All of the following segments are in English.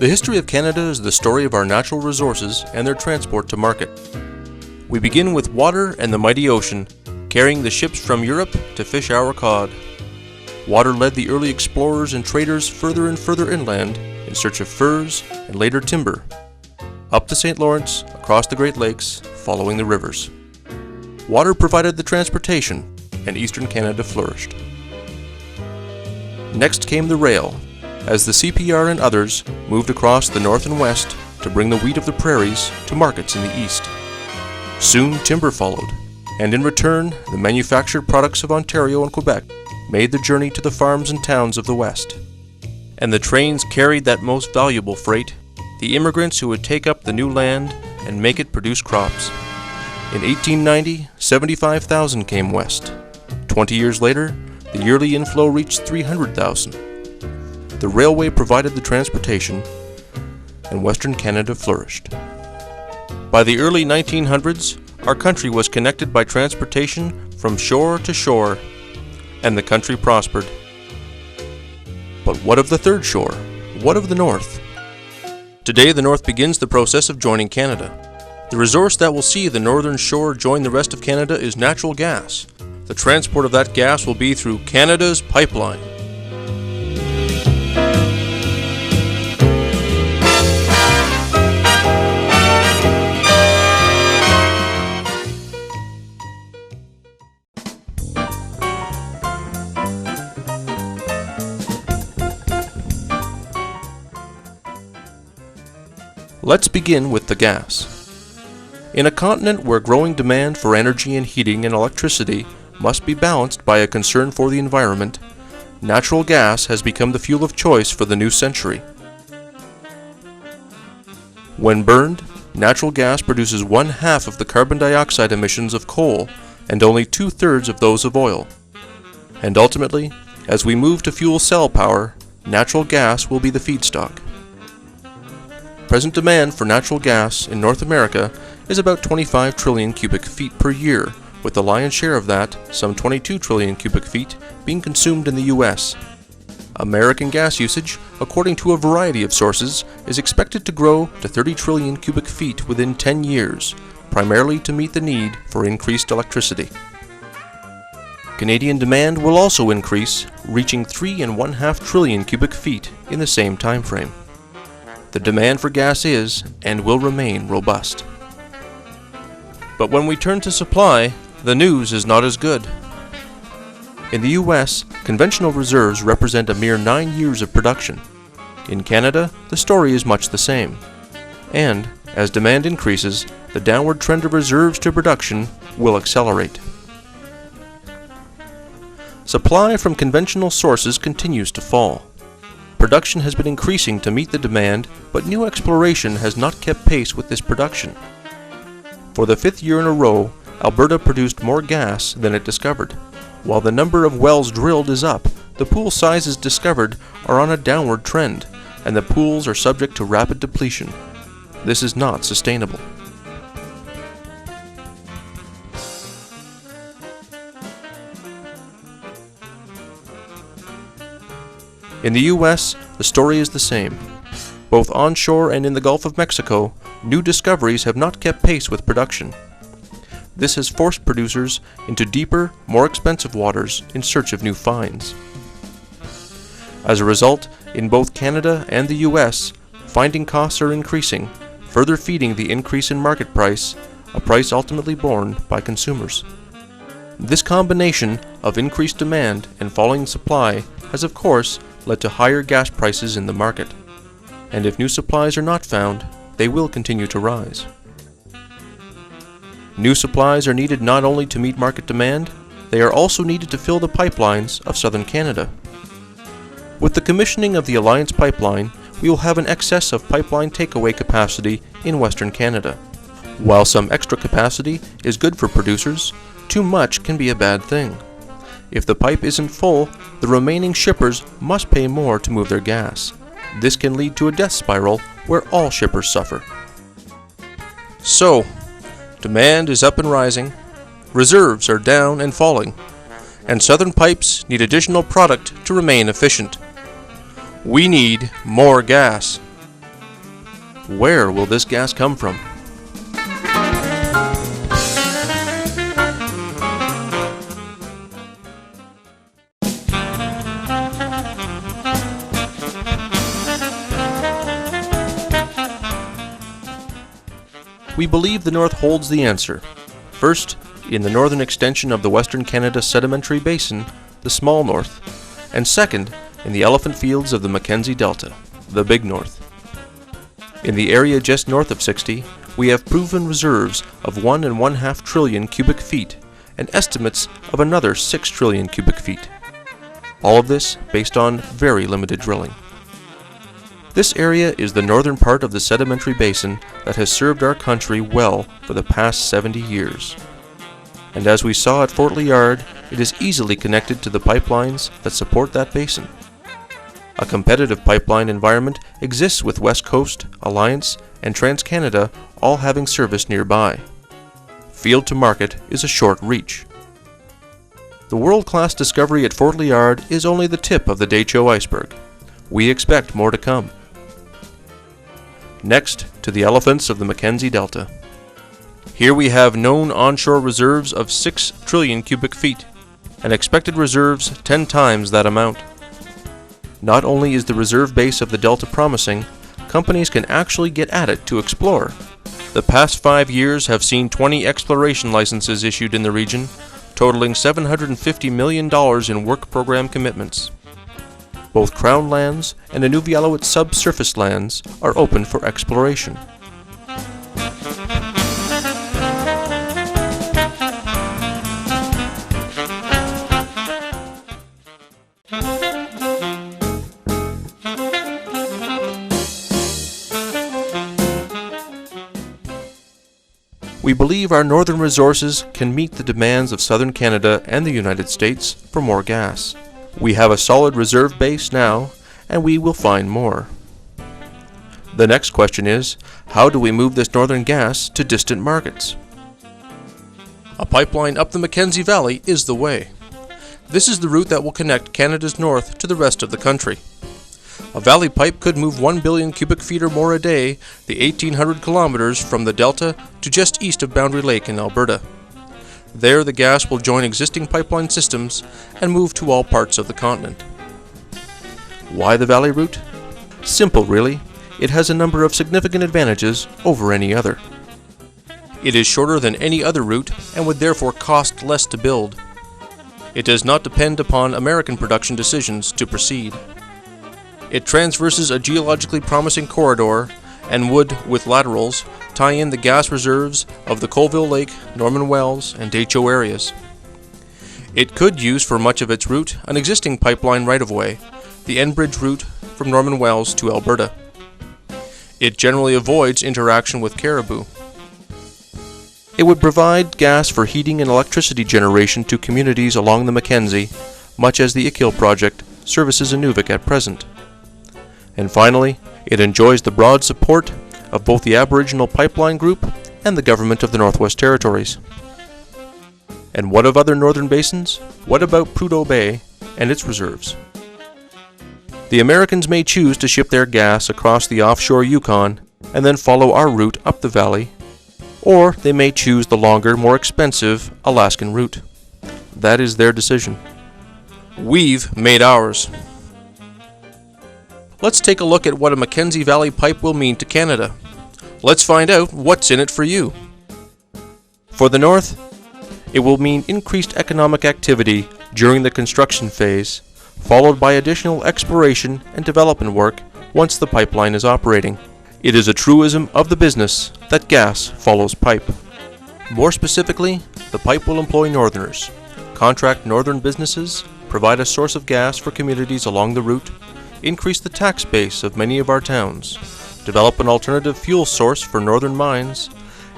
The history of Canada is the story of our natural resources and their transport to market. We begin with water and the mighty ocean, carrying the ships from Europe to fish our cod. Water led the early explorers and traders further and further inland in search of furs and later timber, up the St. Lawrence, across the Great Lakes, following the rivers. Water provided the transportation, and eastern Canada flourished. Next came the rail, as the CPR and others moved across the north and west to bring the wheat of the prairies to markets in the east. Soon timber followed, and in return the manufactured products of Ontario and Quebec made the journey to the farms and towns of the west. And the trains carried that most valuable freight, the immigrants who would take up the new land and make it produce crops. In 1890, 75,000 came west. 20 years later, the yearly inflow reached 300,000. The railway provided the transportation, and Western Canada flourished. By the early 1900s, our country was connected by transportation from shore to shore, and the country prospered. But what of the third shore? What of the north? Today, the north begins the process of joining Canada. The resource that will see the northern shore join the rest of Canada is natural gas. The transport of that gas will be through Canada's pipeline. Let's begin with the gas. In a continent where growing demand for energy and heating and electricity must be balanced by a concern for the environment, natural gas has become the fuel of choice for the new century. When burned, natural gas produces 1/2 of the carbon dioxide emissions of coal and only 2/3 of those of oil. And ultimately, as we move to fuel cell power, natural gas will be the feedstock. Present demand for natural gas in North America is about 25 trillion cubic feet per year, with the lion's share of that, some 22 trillion cubic feet, being consumed in the U.S. American gas usage, according to a variety of sources, is expected to grow to 30 trillion cubic feet within 10 years, primarily to meet the need for increased electricity. Canadian demand will also increase, reaching 3.5 trillion cubic feet in the same time frame. The demand for gas is, and will remain, robust. But when we turn to supply, the news is not as good. In the U.S., conventional reserves represent a mere 9 years of production. In Canada, the story is much the same. And, as demand increases, the downward trend of reserves to production will accelerate. Supply from conventional sources continues to fall. Production has been increasing to meet the demand, but new exploration has not kept pace with this production. For the 5th year in a row, Alberta produced more gas than it discovered. While the number of wells drilled is up, the pool sizes discovered are on a downward trend, and the pools are subject to rapid depletion. This is not sustainable. In the U.S., the story is the same. Both onshore and in the Gulf of Mexico, new discoveries have not kept pace with production. This has forced producers into deeper, more expensive waters in search of new finds. As a result, in both Canada and the U.S., finding costs are increasing, further feeding the increase in market price, a price ultimately borne by consumers. This combination of increased demand and falling supply has of course led to higher gas prices in the market, and if new supplies are not found, they will continue to rise. New supplies are needed not only to meet market demand, they are also needed to fill the pipelines of southern Canada. With the commissioning of the Alliance Pipeline, we will have an excess of pipeline takeaway capacity in Western Canada. While some extra capacity is good for producers, too much can be a bad thing. If the pipe isn't full, the remaining shippers must pay more to move their gas. This can lead to a death spiral where all shippers suffer. So, demand is up and rising, reserves are down and falling, and Southern Pipes need additional product to remain efficient. We need more gas. Where will this gas come from? We believe the North holds the answer. First, in the northern extension of the Western Canada Sedimentary Basin, the Small North, and second, in the elephant fields of the Mackenzie Delta, the Big North. In the area just north of 60, we have proven reserves of 1.5 trillion cubic feet and estimates of another 6 trillion cubic feet. All of this based on very limited drilling. This area is the northern part of the sedimentary basin that has served our country well for the past 70 years. And as we saw at Fort Liard, it is easily connected to the pipelines that support that basin. A competitive pipeline environment exists with West Coast, Alliance, and TransCanada all having service nearby. Field to market is a short reach. The world-class discovery at Fort Liard is only the tip of the Deschaux iceberg. We expect more to come. Next, to the elephants of the Mackenzie Delta. Here we have known onshore reserves of 6 trillion cubic feet, and expected reserves 10 times that amount. Not only is the reserve base of the Delta promising, companies can actually get at it to explore. The past 5 years have seen 20 exploration licenses issued in the region, totaling $750 million in work program commitments. Both Crown lands and Inuvialuit subsurface lands are open for exploration. We believe our northern resources can meet the demands of southern Canada and the United States for more gas. We have a solid reserve base now, and we will find more. The next question is, how do we move this northern gas to distant markets? A pipeline up the Mackenzie Valley is the way. This is the route that will connect Canada's north to the rest of the country. A valley pipe could move 1 billion cubic feet or more a day, the 1,800 kilometers from the Delta to just east of Boundary Lake in Alberta. There, the gas will join existing pipeline systems and move to all parts of the continent. Why the valley route? Simple, really. It has a number of significant advantages over any other. It is shorter than any other route and would therefore cost less to build. It does not depend upon American production decisions to proceed. It transverses a geologically promising corridor and would, with laterals, tie in the gas reserves of the Colville Lake, Norman Wells, and Deschaux areas. It could use for much of its route an existing pipeline right-of-way, the Enbridge route from Norman Wells to Alberta. It generally avoids interaction with Caribou. It would provide gas for heating and electricity generation to communities along the Mackenzie, much as the Ickhill project services Inuvik at present. And finally, it enjoys the broad support of both the Aboriginal Pipeline Group and the Government of the Northwest Territories. And what of other northern basins? What about Prudhoe Bay and its reserves? The Americans may choose to ship their gas across the offshore Yukon and then follow our route up the valley, or they may choose the longer, more expensive Alaskan route. That is their decision. We've made ours. Let's take a look at what a Mackenzie Valley pipe will mean to Canada. Let's find out what's in it for you. For the North, it will mean increased economic activity during the construction phase, followed by additional exploration and development work once the pipeline is operating. It is a truism of the business that gas follows pipe. More specifically, the pipe will employ northerners, contract northern businesses, provide a source of gas for communities along the route, increase the tax base of many of our towns, develop an alternative fuel source for northern mines,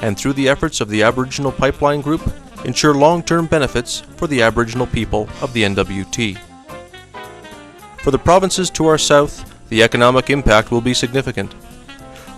and through the efforts of the Aboriginal Pipeline Group, ensure long-term benefits for the Aboriginal people of the NWT. For the provinces to our south, the economic impact will be significant.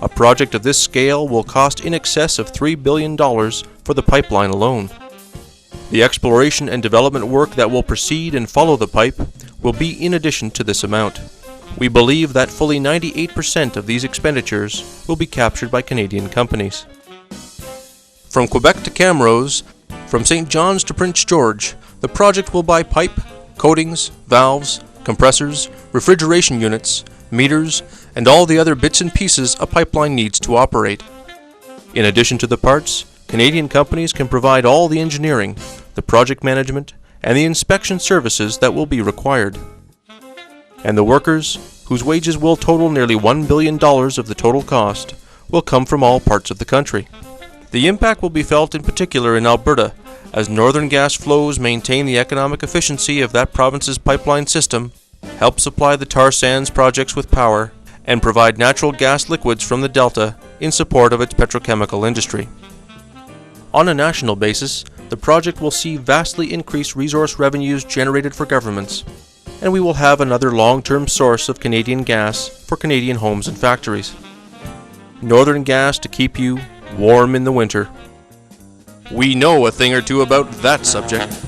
A project of this scale will cost in excess of $3 billion for the pipeline alone. The exploration and development work that will precede and follow the pipe will be in addition to this amount. We believe that fully 98% of these expenditures will be captured by Canadian companies. From Quebec to Camrose, from St. John's to Prince George, the project will buy pipe, coatings, valves, compressors, refrigeration units, meters, and all the other bits and pieces a pipeline needs to operate. In addition to the parts, Canadian companies can provide all the engineering, the project management, and the inspection services that will be required. And the workers, whose wages will total nearly $1 billion of the total cost, will come from all parts of the country. The impact will be felt in particular in Alberta, as northern gas flows maintain the economic efficiency of that province's pipeline system, help supply the tar sands projects with power, and provide natural gas liquids from the delta in support of its petrochemical industry. On a national basis, the project will see vastly increased resource revenues generated for governments, and we will have another long-term source of Canadian gas for Canadian homes and factories. Northern gas to keep you warm in the winter. We know a thing or two about that subject.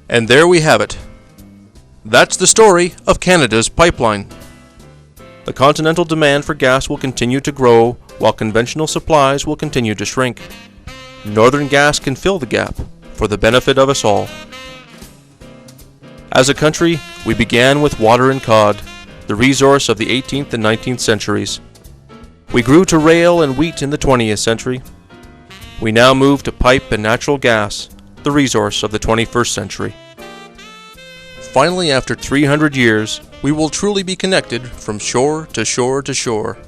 And there we have it. That's the story of Canada's pipeline. The continental demand for gas will continue to grow, while conventional supplies will continue to shrink. Northern gas can fill the gap, for the benefit of us all. As a country, we began with water and cod, the resource of the 18th and 19th centuries. We grew to rail and wheat in the 20th century. We now move to pipe and natural gas, the resource of the 21st century. Finally, after 300 years, we will truly be connected from shore to shore to shore.